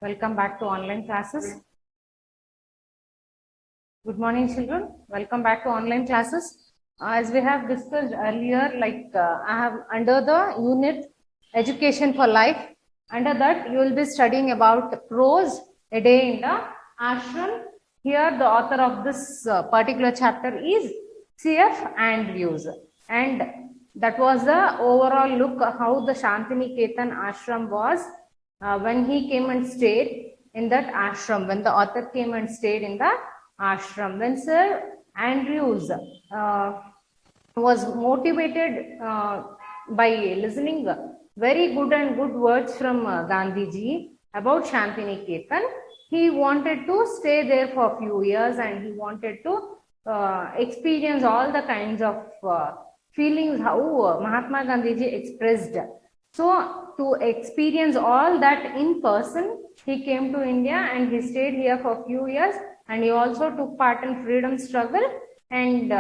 Welcome back to online classes. Good morning, children. Welcome back to online classes. As we have discussed earlier, I have under the unit Education for Life. Under that, you will be studying about prose, a day in the ashram. Here, the author of this particular chapter is C.F. Andrews, and that was the overall look how the Shantiniketan ashram was when he came and stayed in that ashram, when the author came and stayed in the ashram. When Sir Andrews was motivated by listening very good words from Gandhiji about Shantiniketan, he wanted to stay there for a few years and he wanted to experience all the kinds of feelings how Mahatma Gandhiji expressed. So to experience all that in person, he came to India and he stayed here for a few years, and he also took part in freedom struggle, and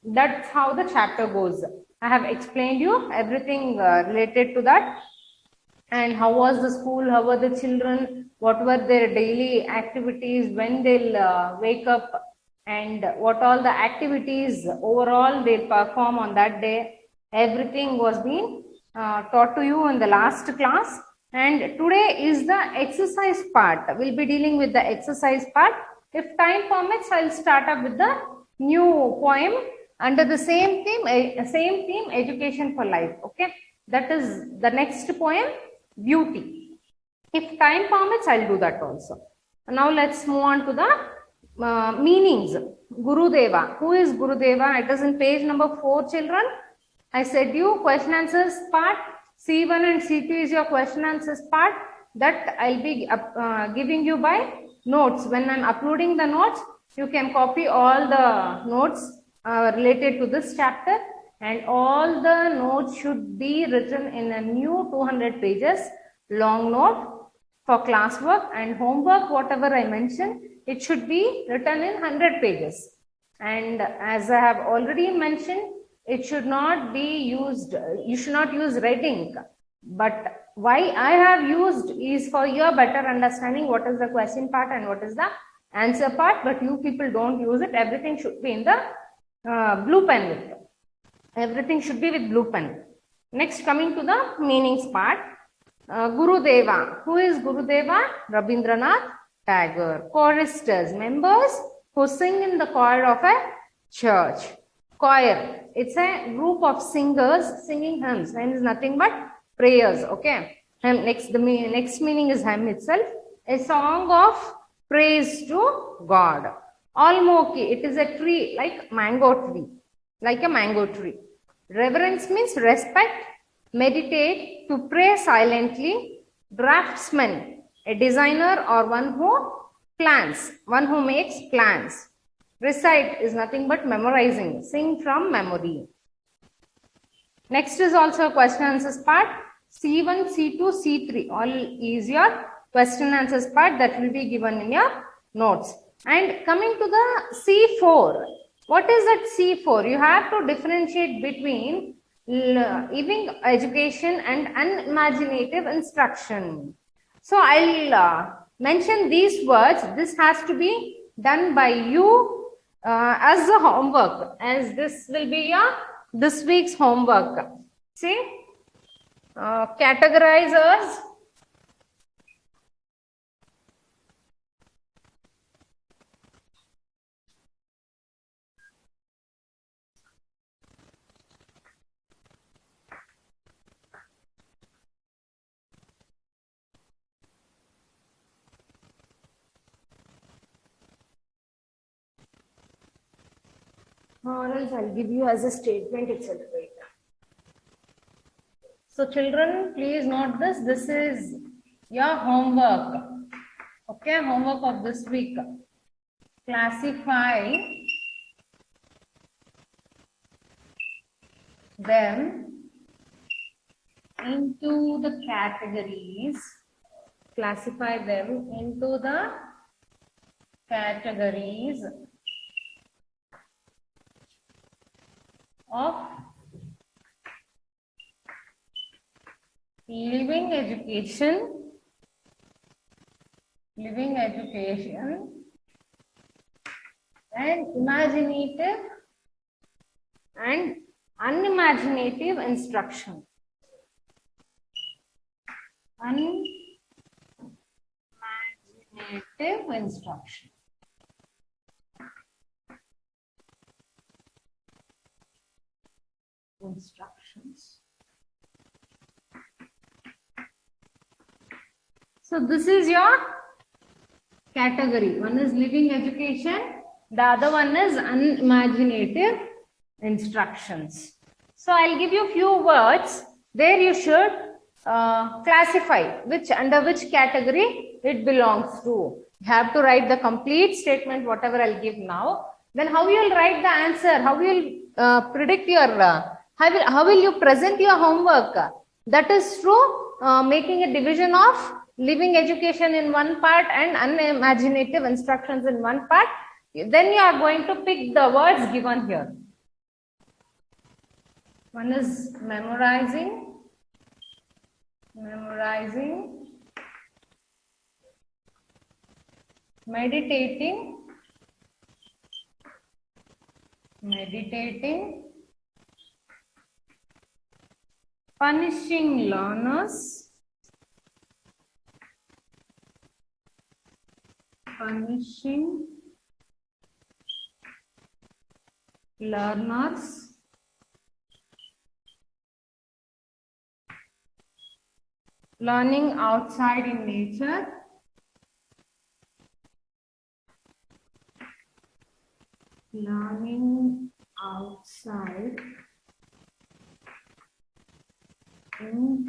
that's how the chapter goes. I have explained you everything related to that, and how was the school, how were the children, what were their daily activities, when they'll wake up, and what all the activities overall they perform on that day. Everything was being taught to you in the last class, and today is the exercise part. We'll be dealing with the exercise part. If time permits, I'll start up with the new poem under the same theme, Education for Life. Okay, that is the next poem, Beauty. If time permits, I'll do that also. Now let's move on to the meanings. Gurudeva. Who is Gurudeva? It is in page number 4, children. I said you question answers part. C1 and C2 is your question answers part. That I'll be giving you by notes. When I'm uploading the notes, you can copy all the notes related to this chapter, and all the notes should be written in a new 200 pages long note for classwork and homework. Whatever I mentioned, it should be written in 100 pages. And as I have already mentioned, it should not be used, you should not use red ink. But why I have used is for your better understanding what is the question part and what is the answer part. But you people don't use it. Everything should be in the blue pen. Everything should be with blue pen. Next, coming to the meanings part. Gurudeva. Who is Gurudeva? Rabindranath Tagore. Choristers, members who sing in the choir of a church. Choir. It's a group of singers singing hymns. Hymn is nothing but prayers. Okay. Hymn. The next meaning is hymn itself. A song of praise to God. Almoki. It is a tree like mango tree. Like a mango tree. Reverence means respect. Meditate, to pray silently. Draftsman, a designer or one who plans, one who makes plans. Recite is nothing but memorizing, sing from memory. Next is also a question answers part. C1, C2, C3, all is your question answers part that will be given in your notes. And coming to the C4, what is that C4? You have to differentiate between giving education and unimaginative instruction. So I'll mention these words. This has to be done by you as a homework, as this will be your this week's homework. See, categorizers. Or else I'll give you as a statement itself. Right? So children, please note this. This is your homework. Okay, homework of this week. Classify them into the categories. Classify them into the categories of living education, living education and imaginative and unimaginative instruction. Unimaginative instruction. Instructions. So this is your category. One is living education, the other one is unimaginative instructions. So I'll give you few words. There you should classify under which category it belongs to. You have to write the complete statement, whatever I'll give now. Then how you will write the answer? How you will predict your? How will you present your homework? That is through making a division of living education in one part and unimaginative instructions in one part. Then you are going to pick the words given here. One is memorizing, meditating, punishing learners, learning outside in nature, learning outside in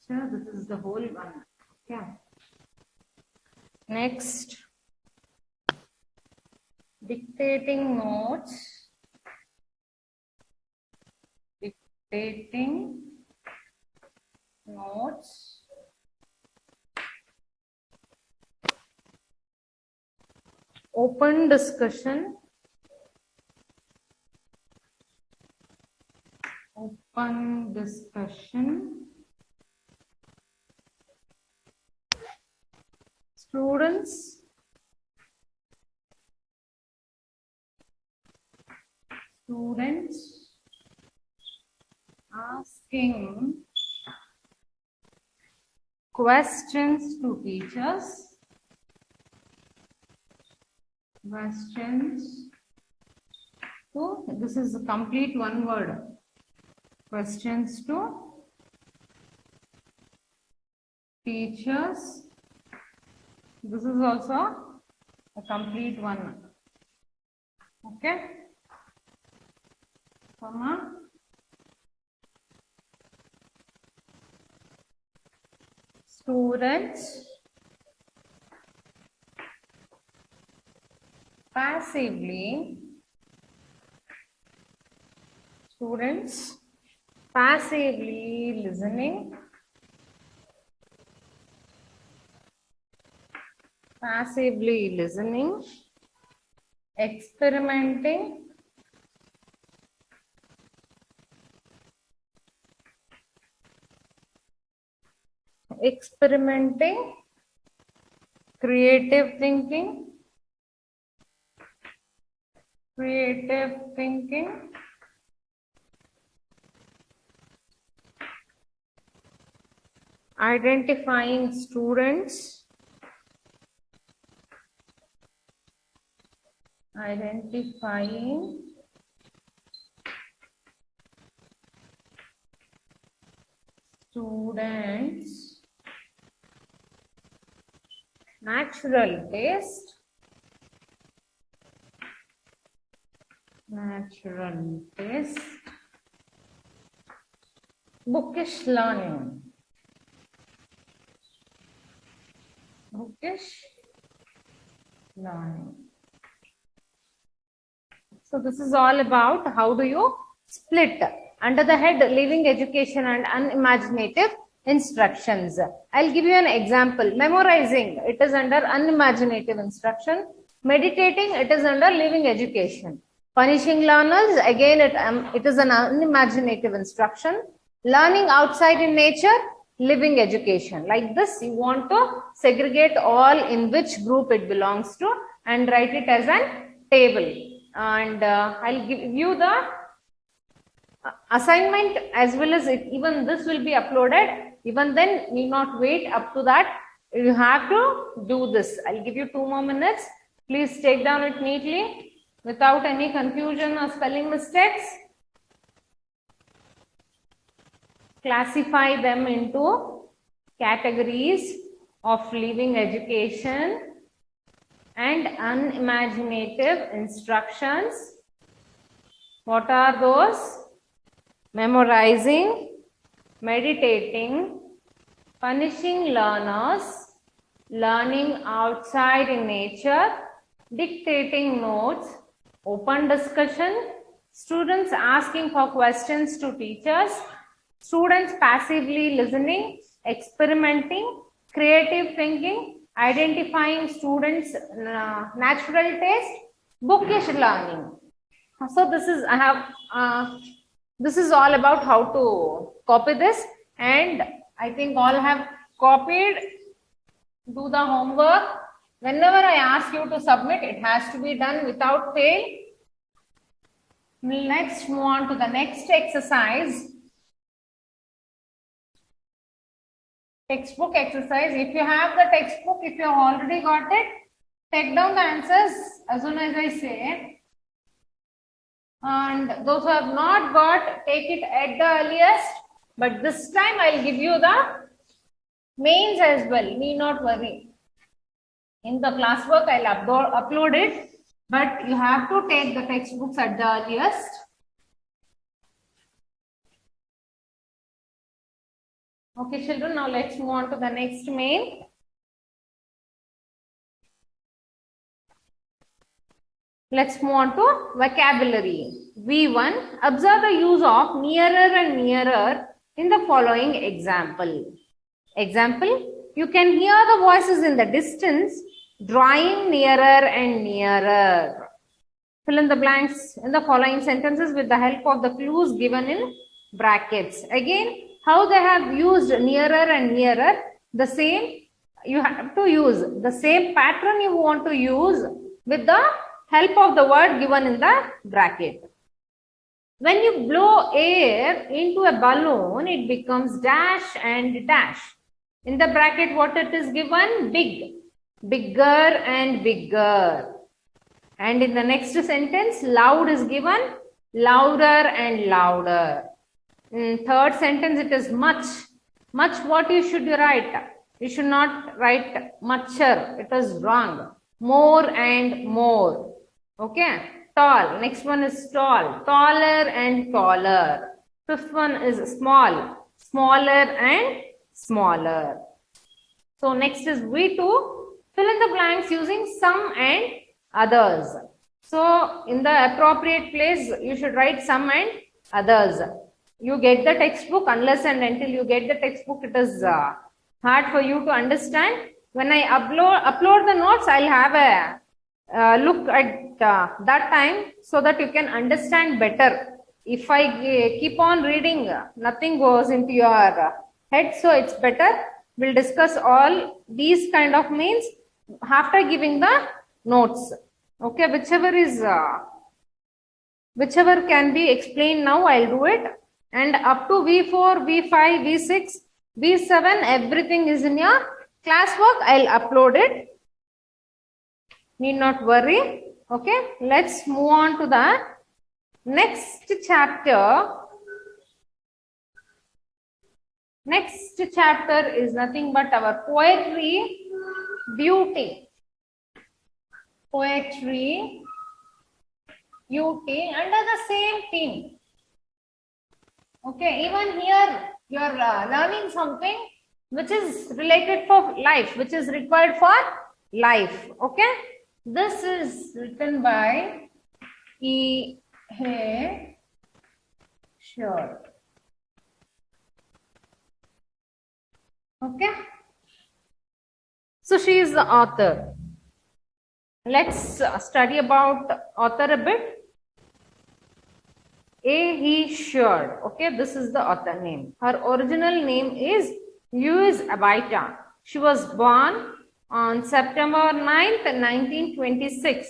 nature. This is the whole one. Okay. Next, dictating notes, open discussion, students asking questions to teachers, this is a complete one word, questions to teachers. This is also a complete one. Okay. Comma. Students passively listening, experimenting, creative thinking, identifying students, natural taste, bookish learning, So this is all about how do you split under the head living education and unimaginative instructions. I'll give you an example. Memorizing, it is under unimaginative instruction. Meditating, it is under living education. Punishing learners, again it is an unimaginative instruction. Learning outside in nature, living education. Like this, you want to segregate all in which group it belongs to and write it as an table. And I'll give you the assignment as well as even this will be uploaded. Even then, need not wait up to that. You have to do this. I'll give you 2 more minutes. Please take down it neatly without any confusion or spelling mistakes. Classify them into categories of living education and unimaginative instructions. What are those? Memorizing, meditating, punishing learners, learning outside in nature, dictating notes, open discussion, students asking for questions to teachers, students passively listening, experimenting, creative thinking, identifying students' natural taste, bookish learning. So this is this is all about how to copy this, and I think all have copied. Do the homework. Whenever I ask you to submit, it has to be done without fail. Let's move on to the next exercise. Textbook exercise. If you have the textbook, if you have already got it, take down the answers as soon as I say. And those who have not got, take it at the earliest. But this time I'll give you the mains as well. Need not worry. In the classwork, I'll upload it. But you have to take the textbooks at the earliest. Okay, children, now let's move on to the next main. Let's move on to vocabulary. V1, observe the use of nearer and nearer in the following example. Example, you can hear the voices in the distance, drawing nearer and nearer. Fill in the blanks in the following sentences with the help of the clues given in brackets. Again, how they have used nearer and nearer, the same, you have to use the same pattern you want to use with the help of the word given in the bracket. When you blow air into a balloon, it becomes dash and dash. In the bracket, what it is given? Big, bigger and bigger. And in the next sentence, loud is given, louder and louder. In third sentence, it is much. Much, what you should write? You should not write mucher. It is wrong. More and more. Okay. Tall. Next one is tall. Taller and taller. Fifth one is small. Smaller and smaller. So next is V2. Fill in the blanks using some and others. So in the appropriate place, you should write some and others. You get the textbook, unless and until you get the textbook, it is hard for you to understand. When I upload the notes, I'll have a look at that time so that you can understand better. If I keep on reading, nothing goes into your head, so it's better. We'll discuss all these kind of means after giving the notes. Okay, whichever can be explained now, I'll do it. And up to V4, V5, V6, V7, everything is in your classwork. I'll upload it. Need not worry. Okay, let's move on to the next chapter. Next chapter is nothing but our poetry, beauty. Poetry, beauty, under the same theme. Okay, even here you are learning something which is related for life, which is required for life. Okay, this is written by E. Hay Short. Okay, so she is the author. Let's study about author a bit. A. He Short. Okay, this is the author name. Her original name is Louise Abaita. She was born on September 9th, 1926,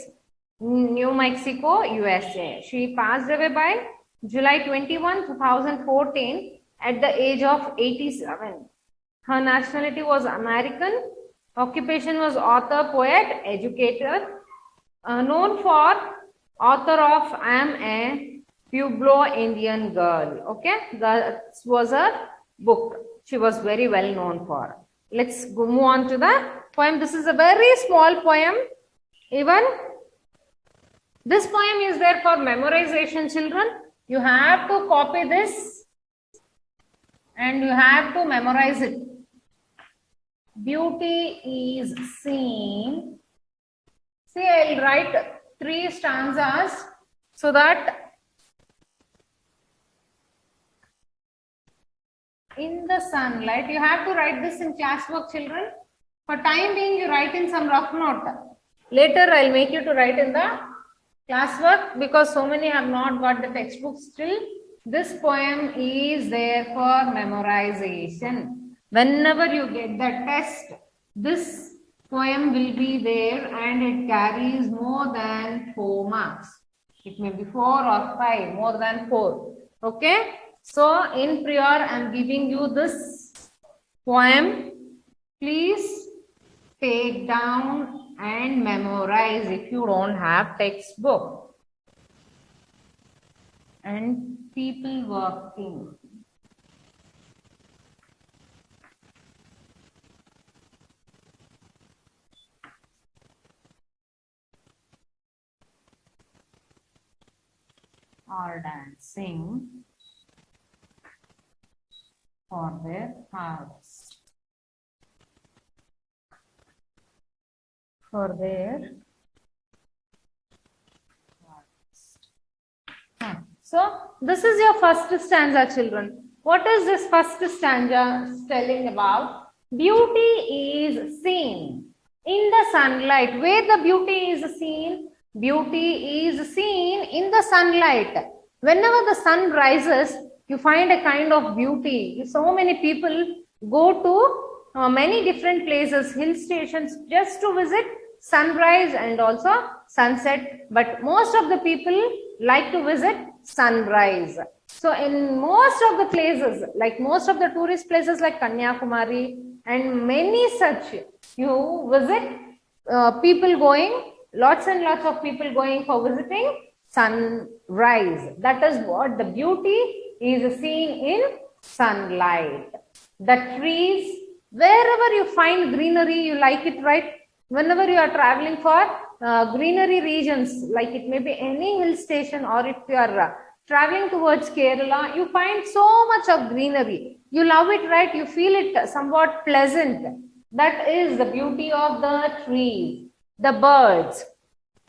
New Mexico, USA. She passed away by July 21, 2014 at the age of 87. Her nationality was American. Occupation was author, poet, educator. Known for author of I Am a Pueblo Indian Girl. Okay, that was her book. She was very well known for. Let's move on to the poem. This is a very small poem. Even this poem is there for memorization, children. You have to copy this and you have to memorize it. Beauty is seen. See, I'll write 3 stanzas so that in the sunlight, you have to write this in classwork, children. For time being, you write in some rough note. Later, I'll make you to write in the classwork because so many have not got the textbook still. This poem is there for memorization. Whenever you get the test, this poem will be there and it carries more than 4 marks. It may be 4 or 5, more than 4. Okay. So in prior, I am giving you this poem. Please take down and memorize if you don't have textbook. And people working. Are dancing for their harvest. For their harvest. So, this is your first stanza, children. What is this first stanza telling about? Beauty is seen in the sunlight. Where the beauty is seen? Beauty is seen in the sunlight. Whenever the sun rises, you find a kind of beauty. So many people go to many different places, hill stations, just to visit sunrise and also sunset. But most of the people like to visit sunrise. So in most of the places, like most of the tourist places like Kanyakumari and many such, you visit people going, lots and lots of people going for visiting sunrise. That is what the beauty is seen in sunlight. The trees, wherever you find greenery, you like it, right? Whenever you are traveling for greenery regions, like it may be any hill station, or if you are traveling towards Kerala, you find so much of greenery. You love it, right? You feel it somewhat pleasant. That is the beauty of the trees, the birds.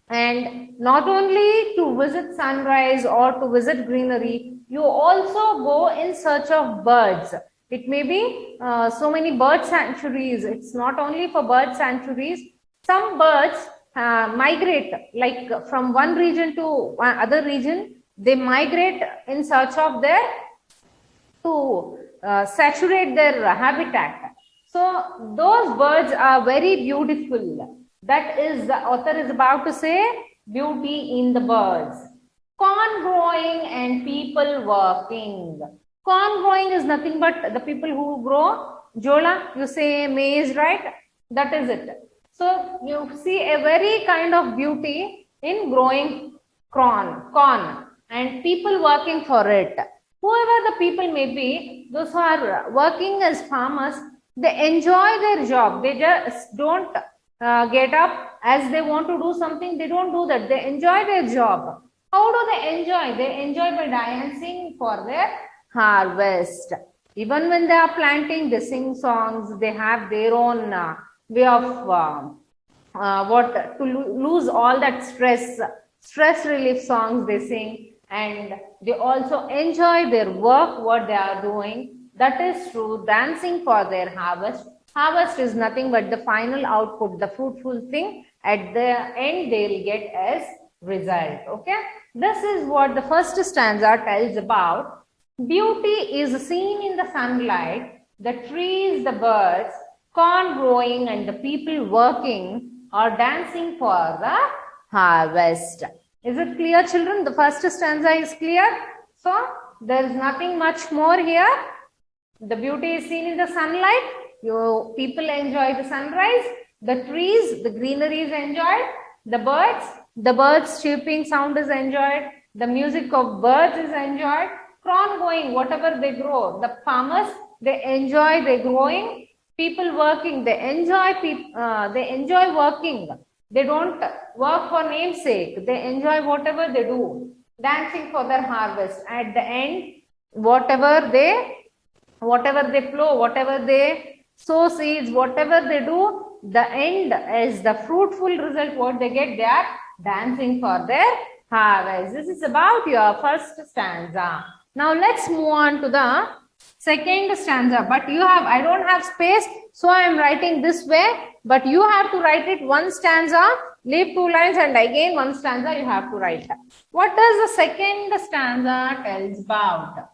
And not only to visit sunrise or to visit greenery, you also go in search of birds. It may be so many bird sanctuaries. It's not only for bird sanctuaries. Some birds migrate, like from one region to other region. They migrate in search of their, to saturate their habitat. So those birds are very beautiful. That is, the author is about to say, beauty in the birds. Corn growing and people working. Corn growing is nothing but the people who grow jola, you say maize, right? That is it. So you see a very kind of beauty in growing corn and people working for it. Whoever the people may be, those who are working as farmers, they enjoy their job. They just don't get up as they want to do something. They don't do that. They enjoy their job. How do they enjoy? They enjoy by dancing for their harvest. Even when they are planting, they sing songs. They have their own way of what to lose all that stress relief songs they sing, and they also enjoy their work, what they are doing. That is true. Dancing for their harvest. Harvest is nothing but the final output, the fruitful thing. At the end, they will get as result. Okay. This is what the first stanza tells about. Beauty is seen in the sunlight. the trees, the birds, corn growing, and the people working are dancing for the harvest. Is it clear, children? The first stanza is clear. So, there is nothing much more here. The beauty is seen in the sunlight. People enjoy the sunrise. The trees, the greenery is enjoyed. The birds chirping sound is enjoyed. The music of birds is enjoyed. Corn growing, whatever they grow. The farmers, they enjoy their growing. People working, they enjoy working. They don't work for namesake. They enjoy whatever they do. Dancing for their harvest. At the end, whatever they plow, whatever they sow seeds, whatever they do, the end is the fruitful result. What they get, they are dancing for their harvest. This is about your first stanza. Now let's move on to the second stanza. But I don't have space, so I am writing this way. But you have to write it one stanza, leave 2 lines, and again one stanza you have to write. What does the second stanza tells about?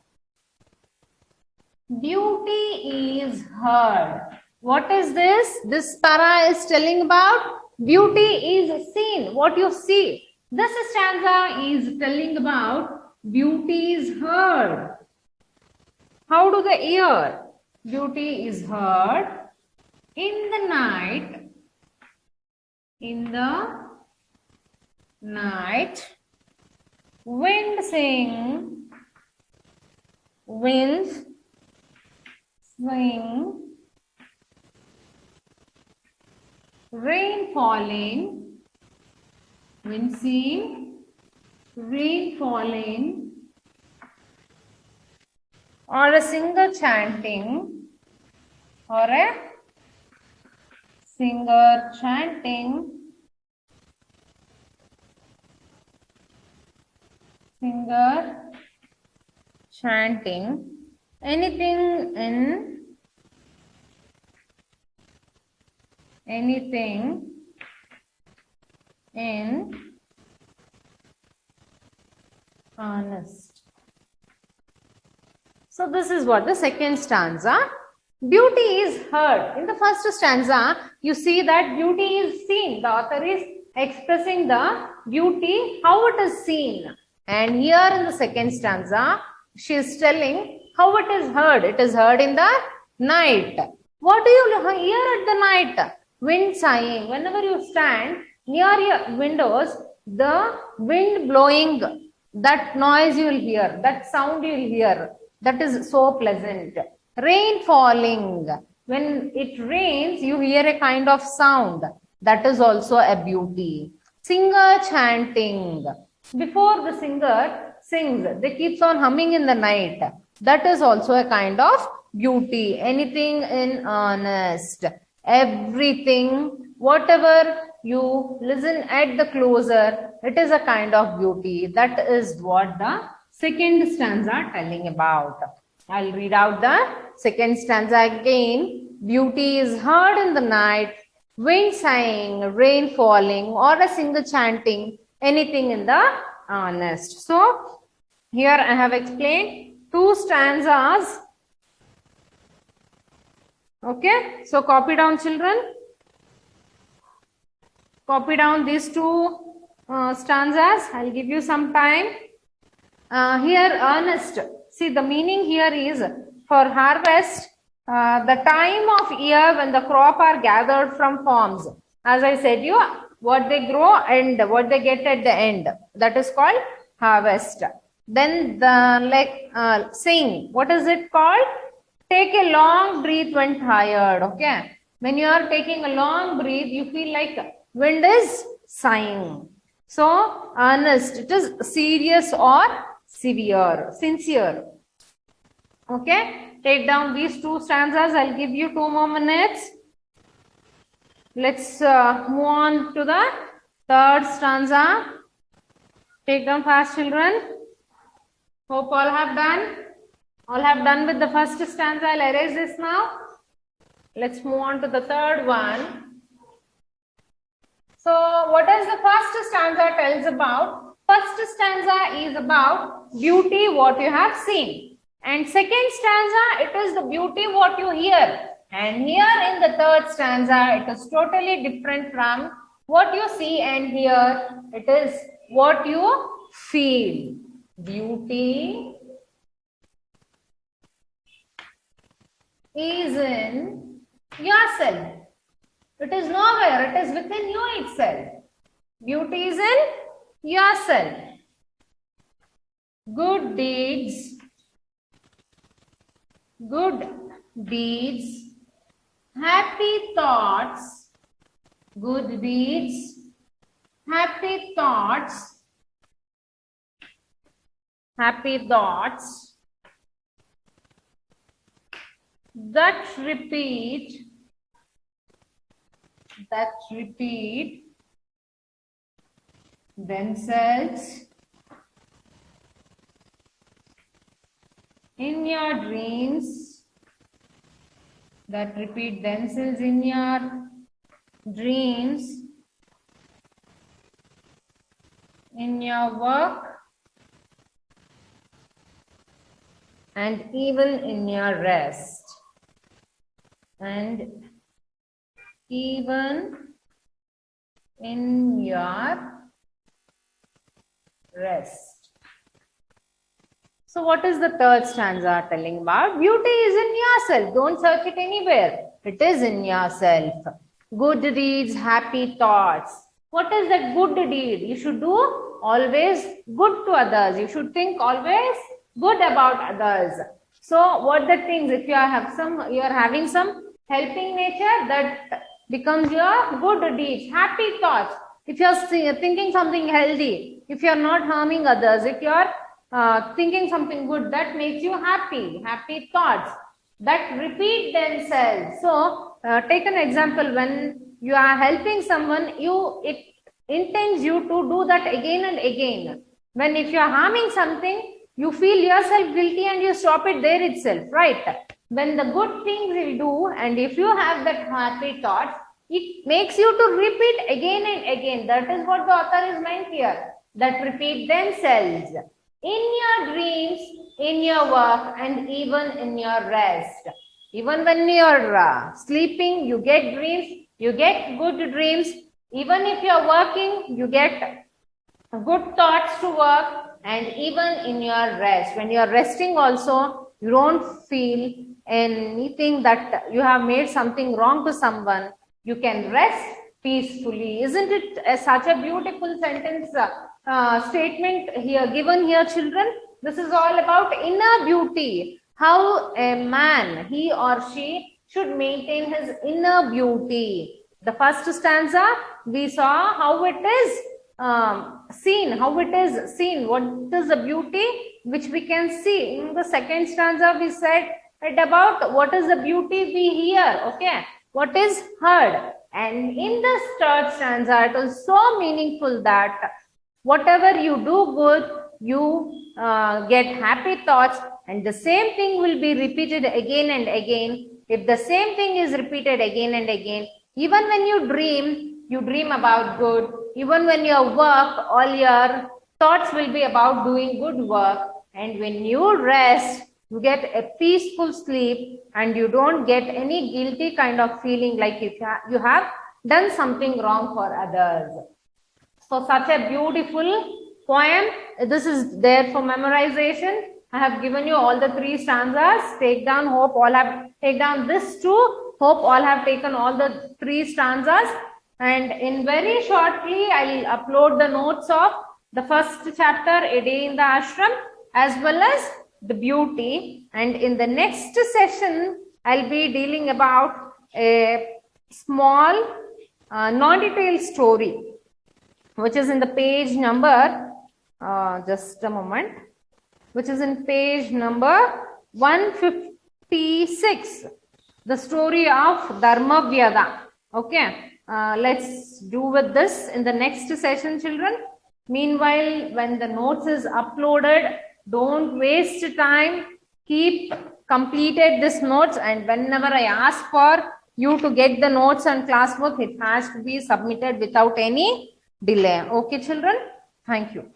Beauty is heard. What is this? This para is telling about beauty is seen, what you see. This stanza is telling about beauty is heard. How do they hear? Beauty is heard in the night. In the night, winds swing, rain falling, or a singer chanting, anything in earnest. So this is what the second stanza. Beauty is heard. In the first stanza, you see that beauty is seen. The author is expressing the beauty, how it is seen. And here in the second stanza, she is telling how it is heard. It is heard in the night. What do you hear at the night? Wind sighing. Whenever you stand near your windows, the wind blowing, that noise you will hear, that sound you will hear. That is so pleasant. Rain falling. When it rains, you hear a kind of sound. That is also a beauty. Singer chanting. Before the singer sings, they keeps on humming in the night. That is also a kind of beauty. Anything in earnest. Everything, whatever you listen at the closer, it is a kind of beauty. That is what the second stanza telling about. I'll read out the second stanza again. Beauty is heard in the night, wind sighing, rain falling, or a singer chanting, anything in the earnest. So, here I have explained 2 stanzas. Okay, so copy down, children. Copy down these 2 stanzas. I'll give you some time. Here, earnest. See, the meaning here is for harvest, the time of year when the crop are gathered from farms. As I said you, what they grow and what they get at the end. That is called harvest. Then the sing. What is it called? Take a long breath when tired. Okay. When you are taking a long breath, you feel like wind is sighing. So, earnest. It is serious or sincere. Okay. Take down these 2 stanzas. I'll give you 2 more minutes. Let's move on to the third stanza. Take them fast, children. Hope all have done. All have done with the first stanza. I'll erase this now. Let's move on to the third one. So, what does the first stanza tells about? First stanza is about beauty, what you have seen. And second stanza, it is the beauty what you hear. And here in the third stanza, it is totally different from what you see and hear. It is what you feel. Beauty is in yourself. It is nowhere. It is within you itself. Beauty is in yourself. Good deeds, happy thoughts, good deeds, happy thoughts, that repeat themselves in your dreams, in your work, and even in your rest. So what is the third stanza telling about? Beauty is in yourself. Don't search it anywhere. It is in yourself. Good deeds, happy thoughts. What is that good deed? You should do always good to others. You should think always good about others. So what the things, if you are having some helping nature, that becomes your good deeds, happy thoughts. If you are thinking something healthy, if you are not harming others, if you are thinking something good, that makes you happy thoughts that repeat themselves. So take an example. When you are helping someone, it intends you to do that again and again. When if you are harming something, you feel yourself guilty and you stop it there itself, right? When the good things you do, and if you have that happy thoughts, it makes you to repeat again and again. That is what the author is meant here, that repeat themselves in your dreams, in your work, and even in your rest. Even when you are sleeping, you get dreams, you get good dreams. Even if you are working, you get good thoughts to work. And even in your rest, when you are resting also, you don't feel anything that you have made something wrong to someone. You can rest peacefully. Isn't it such a beautiful sentence statement here given here, children? This is all about inner beauty. How a man, he or she, should maintain his inner beauty. The first stanza, we saw how it is seen, what is the beauty which we can see. In the second stanza, we said about what is the beauty we hear, okay, what is heard. And in this third stanza, it was so meaningful that whatever you do good, you get happy thoughts, and the same thing will be repeated again and again. If the same thing is repeated again and again, even when you dream about good. Even when you work, all your thoughts will be about doing good work. And when you rest, you get a peaceful sleep, and you don't get any guilty kind of feeling like if you have done something wrong for others. So such a beautiful poem. This is there for memorization. I have given you all the 3 stanzas. Take down, hope all have take down this too. Hope all have taken all the 3 stanzas. And in very shortly, I'll upload the notes of the first chapter, A Day in the Ashram, as well as the beauty. And in the next session, I'll be dealing about a small non-detailed story, which is in the page number, just a moment, which is in page number 156, the story of Dharmavyada. Okay. Let's do with this in the next session, children. Meanwhile, when the notes is uploaded, don't waste time. Keep completed this notes, and whenever I ask for you to get the notes and classwork, it has to be submitted without any delay. Okay, children? Thank you.